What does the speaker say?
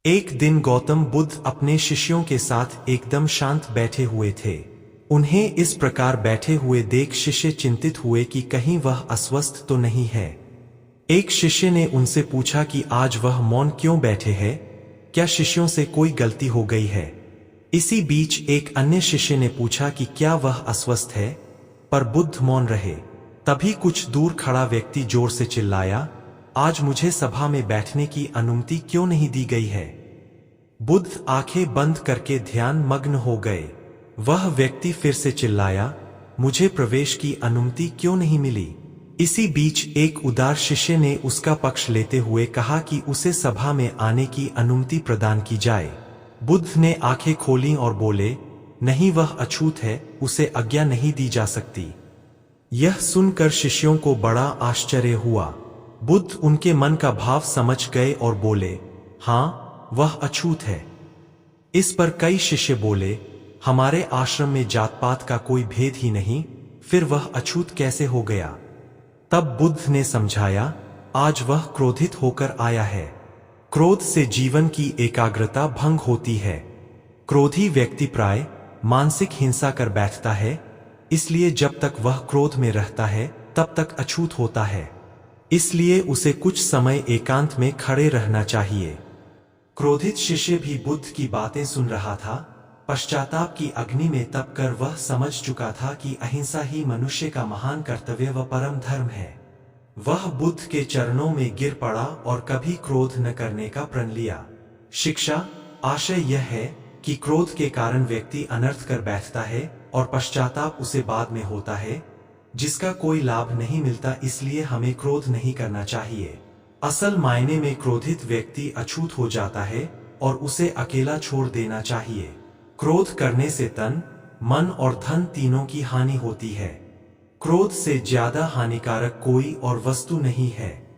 एक दिन गौतम बुद्ध अपने शिष्यों के साथ एकदम शांत बैठे हुए थे। उन्हें इस प्रकार बैठे हुए देख शिष्य चिंतित हुए कि कहीं वह अस्वस्थ तो नहीं है। एक शिष्य ने उनसे पूछा कि आज वह मौन क्यों बैठे हैं, क्या शिष्यों से कोई गलती हो गई है। इसी बीच एक अन्य शिष्य ने पूछा कि क्या वह अस्वस्थ है, पर बुद्ध मौन रहे। तभी कुछ दूर खड़ा व्यक्ति जोर से चिल्लाया, आज मुझे सभा में बैठने की अनुमति क्यों नहीं दी गई है। बुद्ध आंखें बंद करके ध्यान मग्न हो गए। वह व्यक्ति फिर से चिल्लाया, मुझे प्रवेश की अनुमति क्यों नहीं मिली। इसी बीच एक उदार शिष्य ने उसका पक्ष लेते हुए कहा कि उसे सभा में आने की अनुमति प्रदान की जाए। बुद्ध ने आंखें खोलीं और बोले, नहीं, वह अछूत है, उसे आज्ञा नहीं दी जा सकती। यह सुनकर शिष्यों को बड़ा आश्चर्य हुआ। बुद्ध उनके मन का भाव समझ गए और बोले, हाँ, वह अछूत है। इस पर कई शिष्य बोले, हमारे आश्रम में जात पात का कोई भेद ही नहीं, फिर वह अछूत कैसे हो गया। तब बुद्ध ने समझाया, आज वह क्रोधित होकर आया है। क्रोध से जीवन की एकाग्रता भंग होती है। क्रोधी व्यक्ति प्राय मानसिक हिंसा कर बैठता है, इसलिए जब तक वह क्रोध में रहता है तब तक अछूत होता है। इसलिए उसे कुछ समय एकांत में खड़े रहना चाहिए। क्रोधित शिष्य भी बुद्ध की बातें सुन रहा था। पश्चाताप की अग्नि में तप कर वह समझ चुका था कि अहिंसा ही मनुष्य का महान कर्तव्य व परम धर्म है। वह बुद्ध के चरणों में गिर पड़ा और कभी क्रोध न करने का प्रण लिया। शिक्षा आशय यह है कि क्रोध के कारण व्यक्ति अनर्थ कर बैठता है और पश्चाताप उसे बाद में होता है, जिसका कोई लाभ नहीं मिलता। इसलिए हमें क्रोध नहीं करना चाहिए। असल मायने में क्रोधित व्यक्ति अछूत हो जाता है और उसे अकेला छोड़ देना चाहिए। क्रोध करने से तन, मन और धन तीनों की हानि होती है। क्रोध से ज्यादा हानिकारक कोई और वस्तु नहीं है।